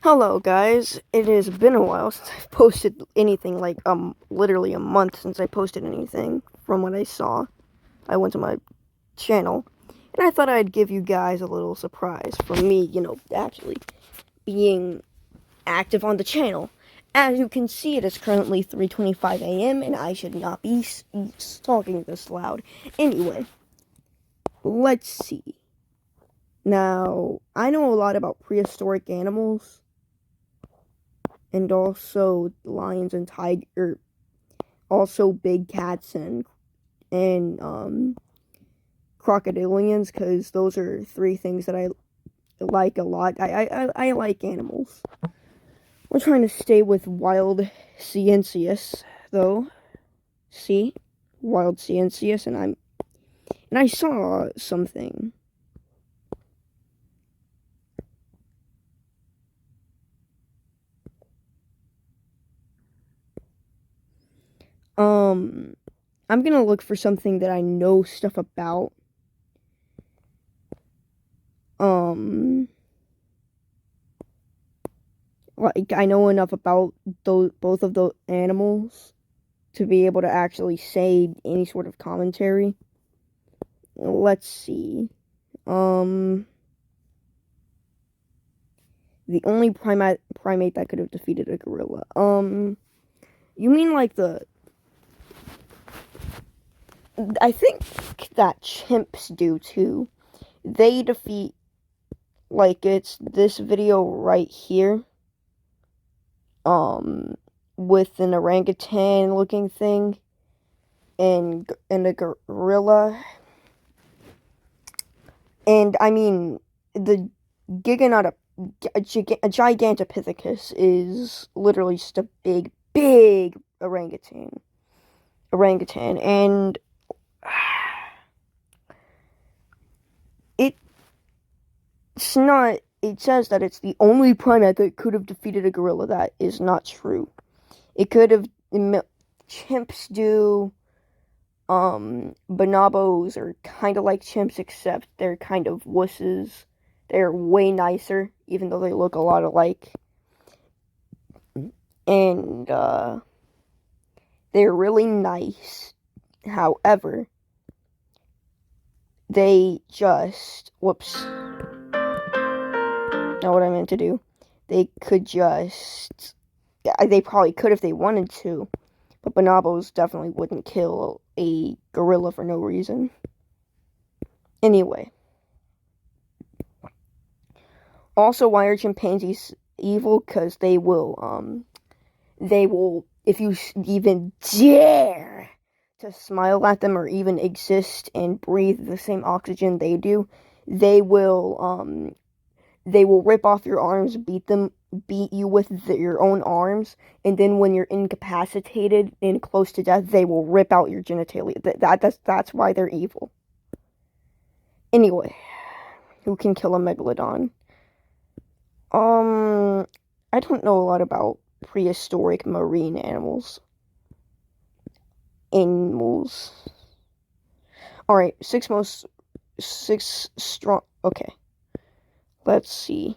Hello guys, it has been a while since I've posted anything, like literally a month since I posted anything from what I saw. I went to my channel and I thought I'd give you guys a little surprise from me, actually being active on the channel. As you can see, it is currently 3:25 a.m. and I should not be talking this loud. Anyway, let's see. Now, I know a lot about prehistoric animals. And also lions and tiger, also big cats and crocodilians, because those are three things that I like a lot. I like animals. We're trying to stay with wild Ciensius, though. See? Wild Ciensius, and I saw something. I'm gonna look for something that I know stuff about. Like, I know enough about both of those animals to be able to actually say any sort of commentary. Let's see. The only primate that could have defeated a gorilla. You mean like I think that chimps do too. They defeat, like, it's this video right here. With an orangutan looking thing and a gorilla. And I mean, the Gigantopithecus is literally just a big orangutan. And it's not. It says that it's the only primate that could have defeated a gorilla. That is not true. It could have. Chimps do. Bonobos are kind of like chimps, except they're kind of wusses. They're way nicer, even though they look a lot alike. And, they're really nice. However, they just... Whoops. Not what I meant to do. They could just... They probably could if they wanted to. But bonobos definitely wouldn't kill a gorilla for no reason. Anyway. Also, why are chimpanzees evil? Because they will, if you even dare to smile at them or even exist and breathe the same oxygen they do, they will rip off your arms, beat you with your own arms, and then when you're incapacitated and close to death, they will rip out your genitalia. That's why they're evil. Anyway, who can kill a megalodon? I don't know a lot about prehistoric marine animals. Alright, six strong... Okay. Let's see.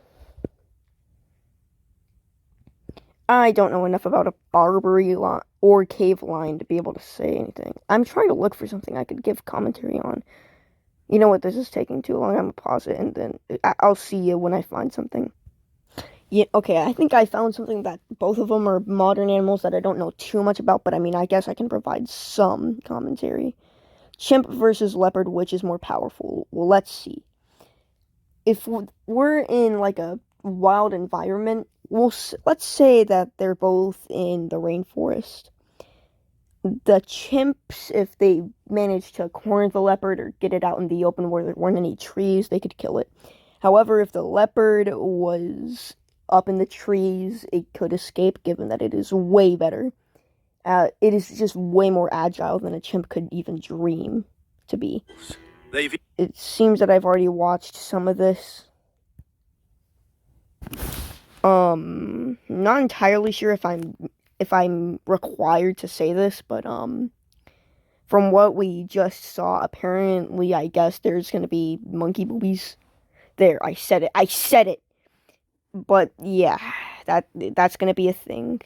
I don't know enough about a Barbary or cave lion to be able to say anything. I'm trying to look for something I could give commentary on. You know what, this is taking too long. I'm gonna pause it, and then I'll see you when I find something. Yeah, okay, I think I found something that both of them are modern animals that I don't know too much about, but I mean, I guess I can provide some commentary. Chimp versus leopard, which is more powerful? Well, let's see. If we're in, like, a wild environment, let's say that they're both in the rainforest. The chimps, if they manage to corner the leopard or get it out in the open where there weren't any trees, they could kill it. However, if the leopard was up in the trees, it could escape, given that it is way better. It is just way more agile than a chimp could even dream to be. It seems that I've already watched some of this. Not entirely sure if I'm required to say this, but from what we just saw, apparently, I guess there's gonna be monkey boobies. There, I said it. But yeah. That's gonna be a thing.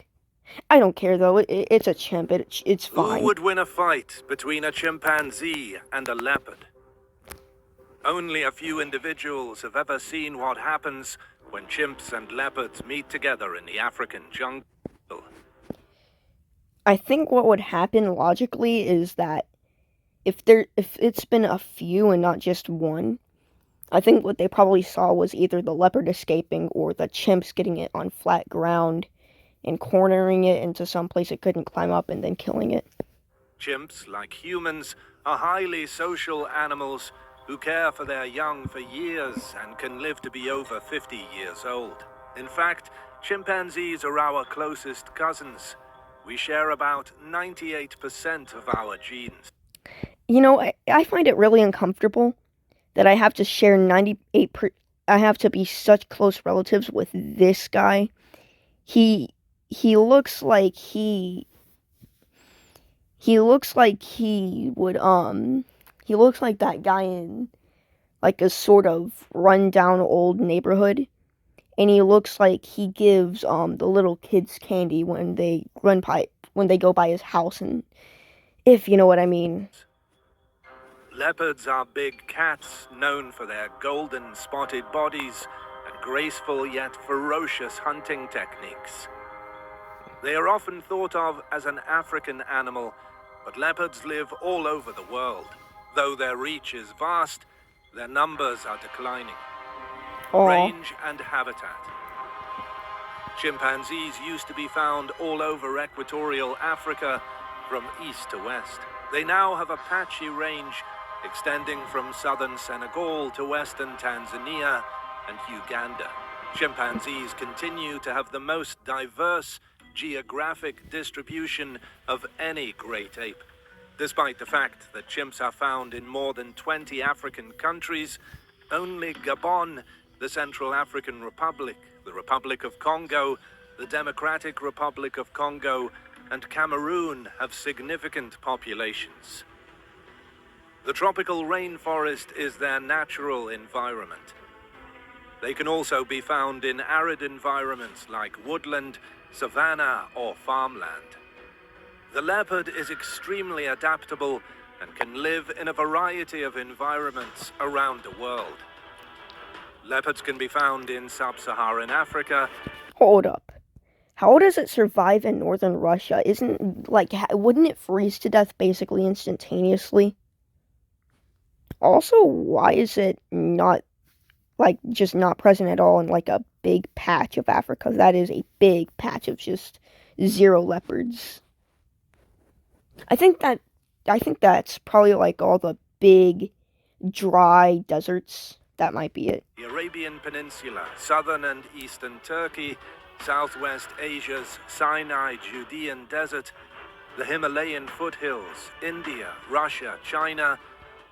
I don't care though. It's a chimp. It's Who fine. would win a fight between a chimpanzee and a leopard? Only a few individuals have ever seen what happens when chimps and leopards meet together in the African jungle. I think what would happen logically is that if it's been a few and not just one, I think what they probably saw was either the leopard escaping or the chimps getting it on flat ground and cornering it into some place it couldn't climb up and then killing it. Chimps, like humans, are highly social animals who care for their young for years and can live to be over 50 years old. In fact, chimpanzees are our closest cousins. We share about 98% of our genes. You know, I find it really uncomfortable that I have to share I have to be such close relatives with this guy. He looks like he looks like he looks like that guy in like a sort of rundown old neighborhood, and he looks like he gives the little kids candy when they go by his house, and if you know what I mean. Leopards are big cats known for their golden spotted bodies and graceful yet ferocious hunting techniques. They are often thought of as an African animal, but leopards live all over the world. Though their reach is vast, their numbers are declining. Aww. Range and habitat. Chimpanzees used to be found all over equatorial Africa from east to west. They now have a patchy range extending from southern Senegal to western Tanzania and Uganda. Chimpanzees continue to have the most diverse geographic distribution of any great ape. Despite the fact that chimps are found in more than 20 African countries, only Gabon, the Central African Republic, the Republic of Congo, the Democratic Republic of Congo, and Cameroon have significant populations. The tropical rainforest is their natural environment. They can also be found in arid environments like woodland, savanna, or farmland. The leopard is extremely adaptable and can live in a variety of environments around the world. Leopards can be found in sub-Saharan Africa. Hold up. How does it survive in northern Russia? Wouldn't it freeze to death basically instantaneously? Also, why is it not, just not present at all in, a big patch of Africa? That is a big patch of just 0 leopards. I think that's probably, all the big, dry deserts. That might be it. The Arabian Peninsula, southern and eastern Turkey, Southwest Asia's Sinai Judean Desert, the Himalayan foothills, India, Russia, China,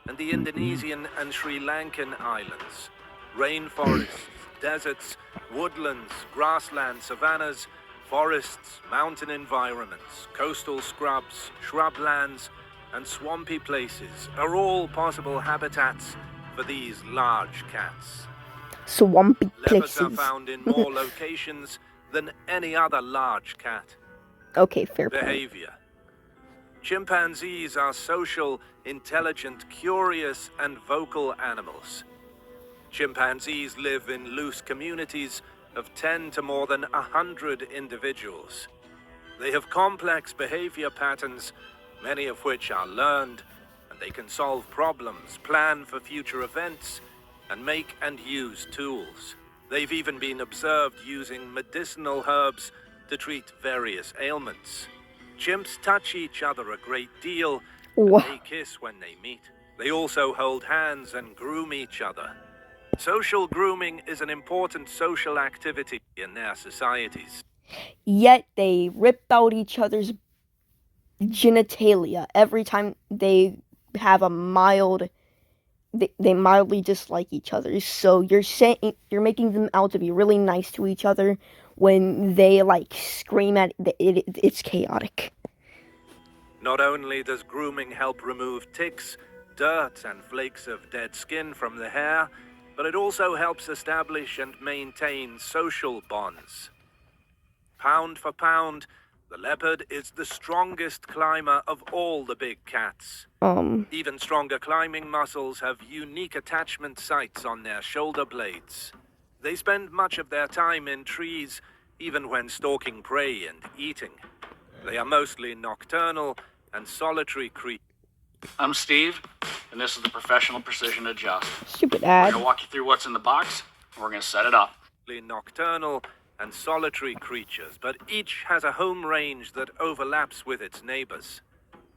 and the Indonesian and Sri Lankan islands. Rainforests, deserts, woodlands, grassland savannas, forests, mountain environments, coastal scrubs, shrublands, and swampy places are all possible habitats for these large cats. Swampy Leopards places. are found in more locations than any other large cat. Okay, fair point. Behavior. Chimpanzees are social, intelligent, curious, and vocal animals. Chimpanzees live in loose communities of 10 to more than 100 individuals. They have complex behavior patterns, many of which are learned, and they can solve problems, plan for future events, and make and use tools. They've even been observed using medicinal herbs to treat various ailments. Chimps touch each other a great deal, and they kiss when they meet. They also hold hands and groom each other. Social grooming is an important social activity in their societies. Yet they rip out each other's genitalia every time they have a mild. They mildly dislike each other. So you're making them out to be really nice to each other when they scream at it. It's chaotic. Not only does grooming help remove ticks, dirt, and flakes of dead skin from the hair, but it also helps establish and maintain social bonds. Pound for pound, the leopard is the strongest climber of all the big cats. Even stronger climbing muscles have unique attachment sites on their shoulder blades. They spend much of their time in trees, even when stalking prey and eating. They are mostly nocturnal and solitary creatures. I'm Steve, and this is the Professional Precision Adjust. Stupid We're ad. gonna walk you through what's in the box, and we're gonna set it up. Nocturnal and solitary creatures, but each has a home range that overlaps with its neighbors.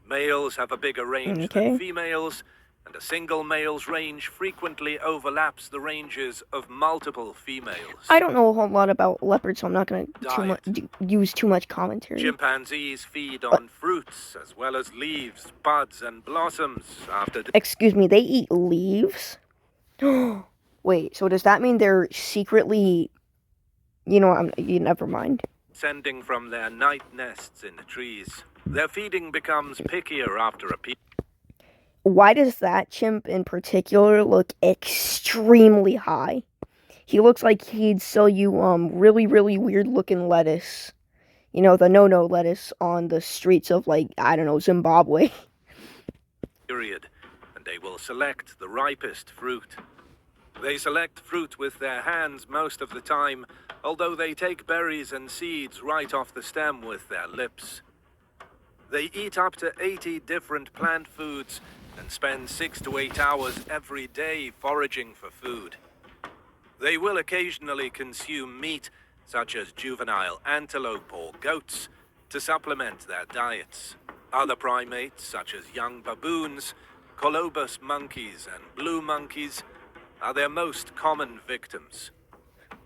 Males have a bigger range than females, and a single male's range frequently overlaps the ranges of multiple females. I don't know a whole lot about leopards, so I'm not going to use too much commentary. Chimpanzees feed on fruits as well as leaves, buds, and blossoms after... Excuse me, they eat leaves? Wait, so does that mean they're secretly... You know, never mind. Descending from their night nests in the trees. Their feeding becomes pickier after a period. Why does that chimp in particular look extremely high? He looks like he'd sell you really, really weird looking lettuce. You know, the no-no lettuce on the streets of, like, I don't know, Zimbabwe. Period, and they will select the ripest fruit. They select fruit with their hands most of the time, although they take berries and seeds right off the stem with their lips. They eat up to 80 different plant foods and spend 6 to 8 hours every day foraging for food. They will occasionally consume meat, such as juvenile antelope or goats, to supplement their diets. Other primates, such as young baboons, colobus monkeys, and blue monkeys, are their most common victims.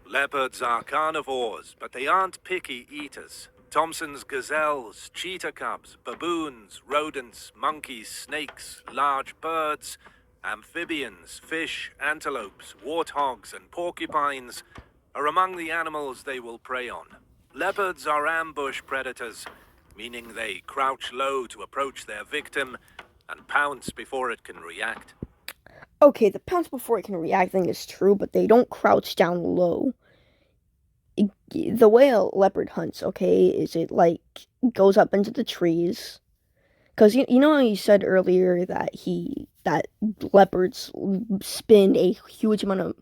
Leopards are carnivores, but they aren't picky eaters. Thompson's gazelles, cheetah cubs, baboons, rodents, monkeys, snakes, large birds, amphibians, fish, antelopes, warthogs, and porcupines are among the animals they will prey on. Leopards are ambush predators, meaning they crouch low to approach their victim and pounce before it can react. Okay, the pounce before it can react thing is true, but they don't crouch down low. The way a leopard hunts, okay, is it, like, goes up into the trees. Because, you know how you said earlier that leopards spend a huge amount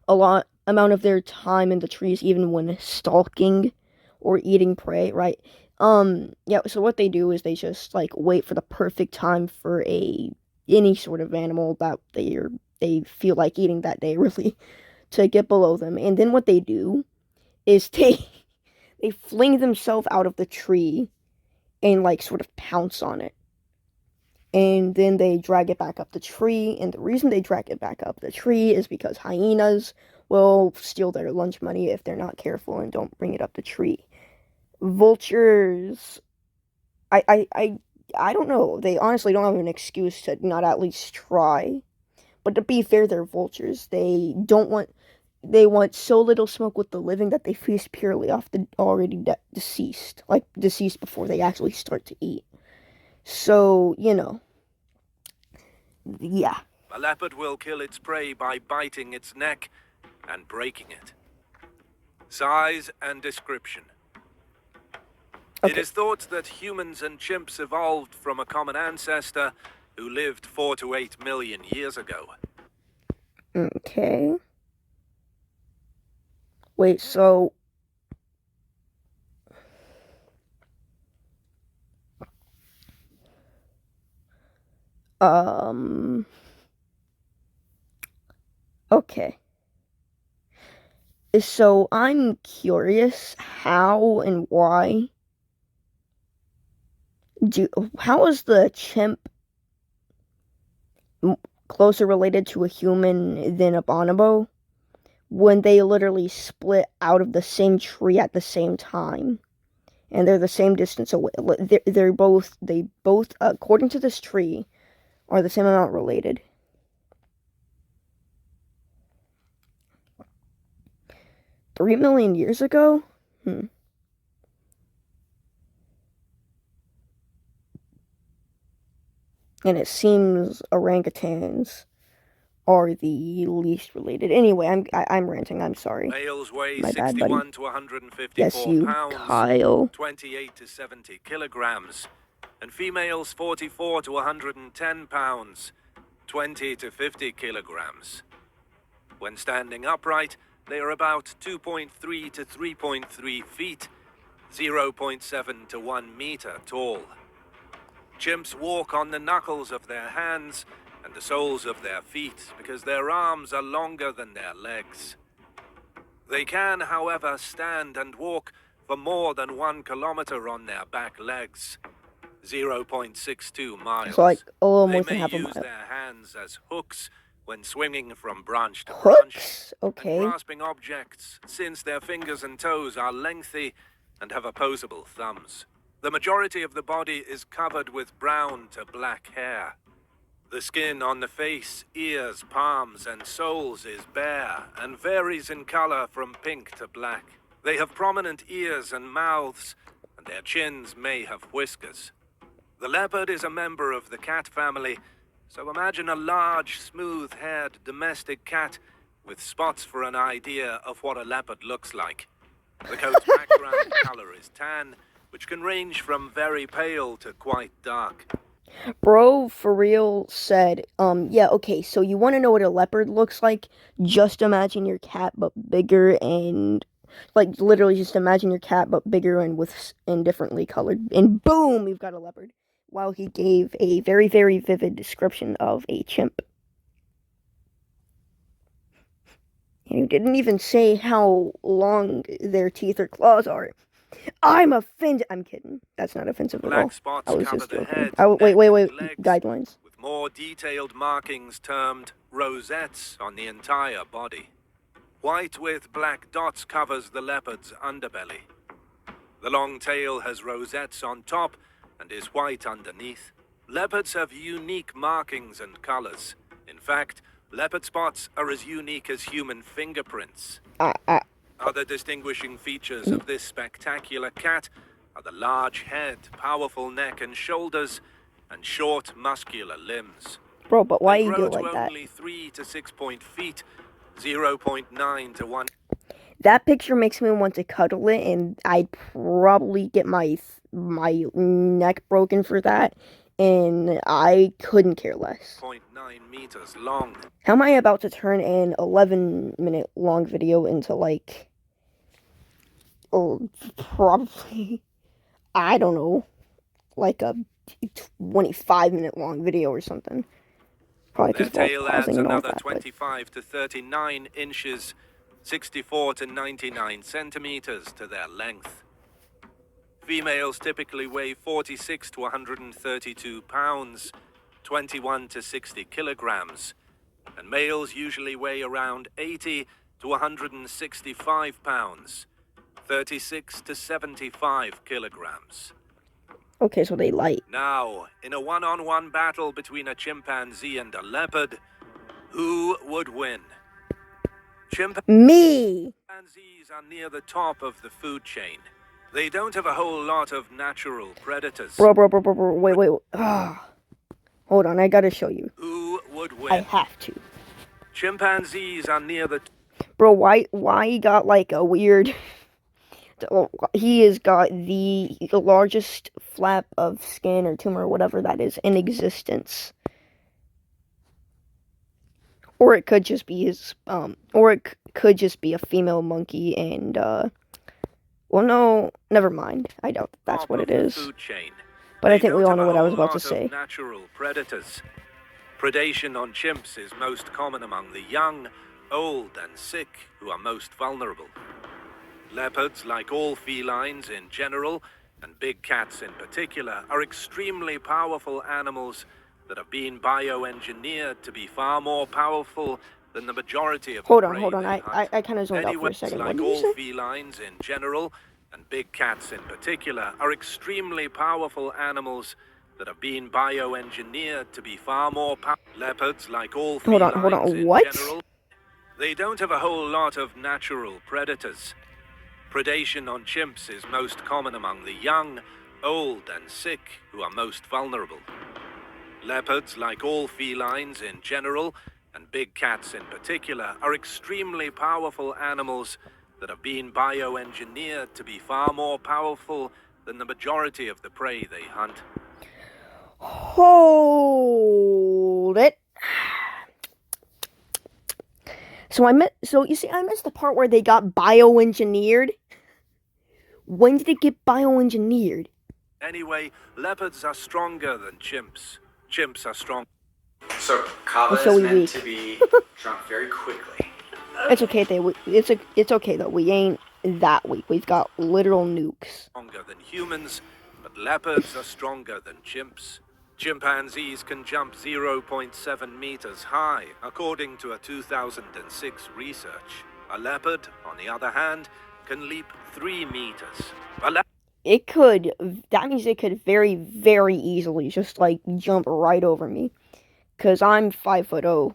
of their time in the trees, even when stalking or eating prey, right? Yeah, so what they do is they just, like, wait for the perfect time for any sort of animal that they feel like eating that day, really, to get below them. And then what they do is they fling themselves out of the tree and, like, sort of pounce on it. And then they drag it back up the tree, and the reason they drag it back up the tree is because hyenas will steal their lunch money if they're not careful and don't bring it up the tree. Vultures, I don't know, they honestly don't have an excuse to not at least try. But to be fair, they're vultures. They want so little smoke with the living that they feast purely off the already deceased. Like, deceased before they actually start to eat. So, you know. Yeah. A leopard will kill its prey by biting its neck and breaking it. Size and description. Okay. It is thought that humans and chimps evolved from a common ancestor who lived 4 to 8 million years ago. Okay. Wait, so... Okay. So, I'm curious how and why... How is the chimp closer related to a human than a bonobo when they literally split out of the same tree at the same time and they're the same distance away? They both, according to this tree, are the same amount related. $3 million years ago? And it seems orangutans are the least related. Anyway, I'm ranting. I'm sorry. Males weigh My bad, buddy. 61 to 154 Yes, you, pounds, Kyle. 28 to 70 kilograms, and females 44 to 110 pounds, 20 to 50 kilograms. When standing upright, they are about 2.3 to 3.3 feet, 0.7 to 1 meter tall. Chimps walk on the knuckles of their hands and the soles of their feet because their arms are longer than their legs. They can, however, stand and walk for more than 1 kilometer on their back legs, 0.62 miles. So, like, a little They more than may half a use mile. their hands as hooks when swinging from branch to branch Hooks? and Okay. grasping objects, since their fingers and toes are lengthy and have opposable thumbs. The majority of the body is covered with brown to black hair. The skin on the face, ears, palms, and soles is bare and varies in color from pink to black. They have prominent ears and mouths, and their chins may have whiskers. The leopard is a member of the cat family, so imagine a large, smooth-haired domestic cat with spots for an idea of what a leopard looks like. The coat's background color is tan, which can range from very pale to quite dark. Bro, for real, said, yeah, okay, so you want to know what a leopard looks like? Just imagine your cat, but bigger and, like, literally just imagine your cat, but bigger and differently colored. And boom, you've got a leopard. While he gave a very, very vivid description of a chimp. And he didn't even say how long their teeth or claws are. I'm offended. I'm kidding. That's not offensive at all. Black spots I was cover just the joking. head, Wait. neck, and legs, Guidelines. with more detailed markings termed rosettes on the entire body. White with black dots covers the leopard's underbelly. The long tail has rosettes on top and is white underneath. Leopards have unique markings and colors. In fact, leopard spots are as unique as human fingerprints. Other distinguishing features of this spectacular cat are the large head, powerful neck and shoulders, and short, muscular limbs. Bro, but why They you do grow it like to that? only 3 to 6 feet, 0.9 to 1. That picture makes me want to cuddle it, and I'd probably get my neck broken for that, and I couldn't care less. 0.9 meters long. How am I about to turn an 11-minute long video into, like, probably, I don't know, like a 25-minute long video or something? Probably Their because of all tail adds pausing and all another that. 25 to 39 inches, 64 to 99 centimeters to their length. Females typically weigh 46 to 132 pounds, 21 to 60 kilograms, and males usually weigh around 80 to 165 pounds, 36 to 75 kilograms. Okay, so they light. Now, in a one-on-one battle between a chimpanzee and a leopard, who would win? Me! Chimpanzees are near the top of the food chain. They don't have a whole lot of natural predators. Bro, wait. Hold on, I gotta show you. Who would win? I have to. Chimpanzees are near the... Bro, why he got, like, a weird... He has got the largest flap of skin or tumor or whatever that is in existence. Or it could just be his, or it could just be a female monkey and, well, no, never mind. I doubt that's what it is. Food chain. But I think we all know what I was about to say. Natural predators. Predation on chimps is most common among the young, old, and sick, who are most vulnerable. Leopards, like all felines in general, and big cats in particular, are extremely powerful animals that have been bioengineered to be far more powerful than the majority of Hold on. I kind of zoned out for a second. Like all felines in general, and big cats in particular, are extremely powerful animals that have been bioengineered to be far more powerful. Leopards, like all felines Hold on, in what? general, they don't have a whole lot of natural predators. Predation on chimps is most common among the young, old, and sick, who are most vulnerable. Leopards, like all felines in general, And big cats in particular are extremely powerful animals that have been bioengineered to be far more powerful than the majority of the prey they hunt. Hold it. So I missed the part where they got bioengineered. When did it get bioengineered? Anyway, leopards are stronger than chimps. Chimps are strong. So Kava So is we meant weak. to be drunk very quickly. It's okay, it's okay though. We ain't that weak. We've got literal nukes. Stronger than humans, but leopards are stronger than chimps. Chimpanzees can jump 0.7 meters high, according to a 2006 research. A leopard, on the other hand, can leap 3 meters. That means it could very, very easily just like jump right over me. Cause I'm 5'0".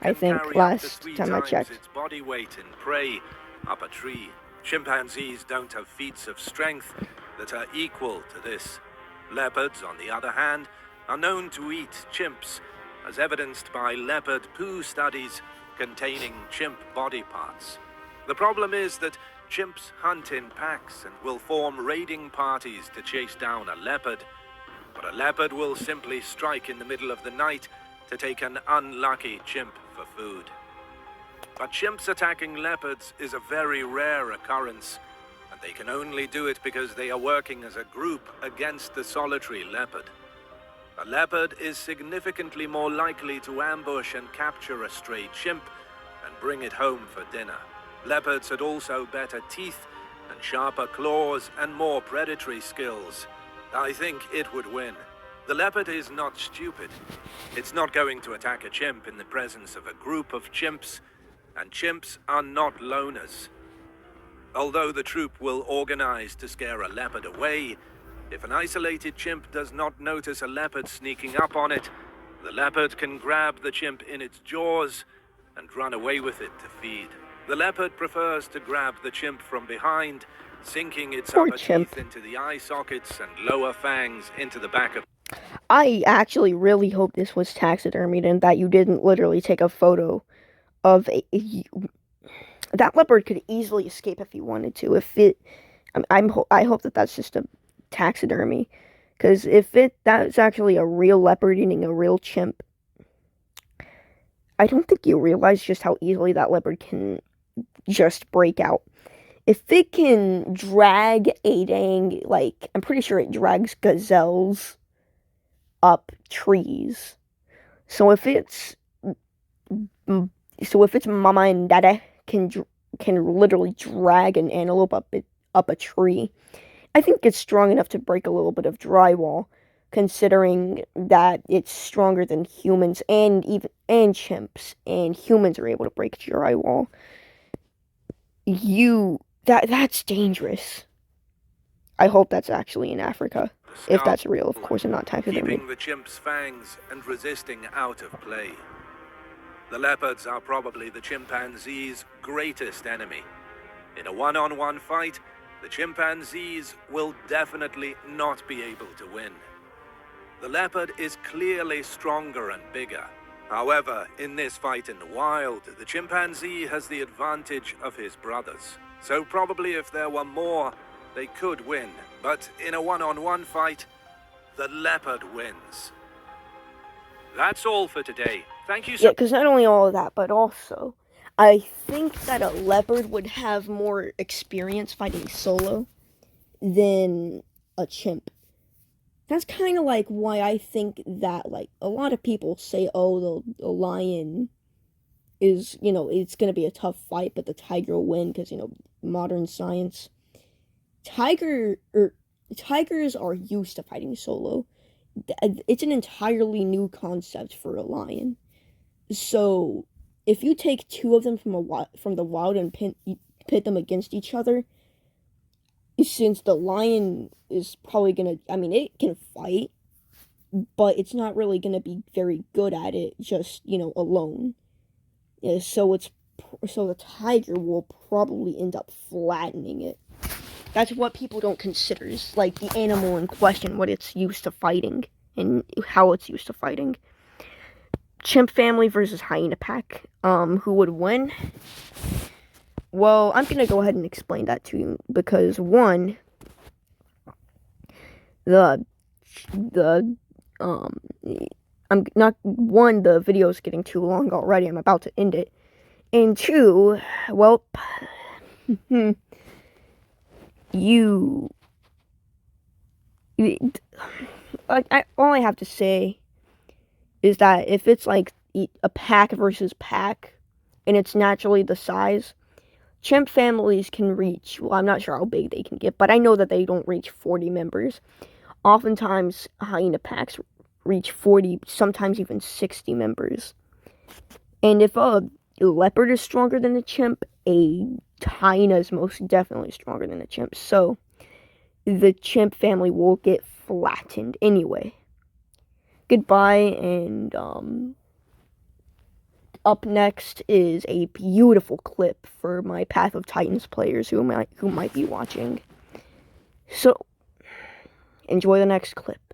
I think last time I checked. Its body weight in prey up a tree. Chimpanzees don't have feats of strength that are equal to this. Leopards, on the other hand, are known to eat chimps, as evidenced by leopard poo studies containing chimp body parts. The problem is that chimps hunt in packs and will form raiding parties to chase down a leopard. But a leopard will simply strike in the middle of the night to take an unlucky chimp for food. But chimps attacking leopards is a very rare occurrence, and they can only do it because they are working as a group against the solitary leopard. A leopard is significantly more likely to ambush and capture a stray chimp and bring it home for dinner. Leopards had also better teeth and sharper claws and more predatory skills. I think it would win. The leopard is not stupid. It's not going to attack a chimp in the presence of a group of chimps, and chimps are not loners. Although the troop will organize to scare a leopard away, if an isolated chimp does not notice a leopard sneaking up on it, the leopard can grab the chimp in its jaws and run away with it to feed. The leopard prefers to grab the chimp from behind, sinking its upper teeth into the eye sockets and lower fangs into the back of... I actually really hope this was taxidermied and that you didn't literally take a photo of that leopard could easily escape if he wanted to. I hope that that's just a taxidermy, because if that's actually a real leopard eating a real chimp, I don't think you realize just how easily that leopard can just break out. If it can drag I'm pretty sure it drags gazelles up trees. So if its mama and dada can literally drag an antelope up a tree, I think it's strong enough to break a little bit of drywall, considering that it's stronger than humans and chimps, and humans are able to break drywall. That's dangerous. I hope that's actually in Africa. If that's real, of course, and not taxidermy. Keeping the chimp's fangs and resisting out of play. The leopards are probably the chimpanzee's greatest enemy. In a one-on-one fight, the chimpanzees will definitely not be able to win. The leopard is clearly stronger and bigger. However, in this fight in the wild, the chimpanzee has the advantage of his brothers. So probably if there were more, they could win. But in a one-on-one fight, the leopard wins. That's all for today. Thank you so much. Yeah, because not only all of that, but also, I think that a leopard would have more experience fighting solo than a chimp. That's kind of like why I think that, like, a lot of people say, oh, the lion is, it's going to be a tough fight, but the tiger will win because, modern science. Tigers are used to fighting solo. It's an entirely new concept for a lion. So, if you take two of them from the wild and pit them against each other, since the lion is probably gonna, it can fight, but it's not really gonna be very good at it just, alone. Yeah, so the tiger will probably end up flattening it. That's what people don't consider, is like the animal in question, what it's used to fighting, and how it's used to fighting. chimp family versus hyena pack. Who would win? Well, I'm gonna go ahead and explain that to you because one, the I'm not one, the video's getting too long already. I'm about to end it. And two, well, you all I have to say is that if it's like a pack versus pack, and it's naturally the size, chimp families can reach, well, I'm not sure how big they can get, but I know that they don't reach 40 members. Oftentimes, hyena packs reach 40, sometimes even 60 members. And if a leopard is stronger than a chimp, a hyena is most definitely stronger than a chimp. So, the chimp family will get flattened anyway. Goodbye, and up next is a beautiful clip for my Path of Titans players who might be watching. So, enjoy the next clip.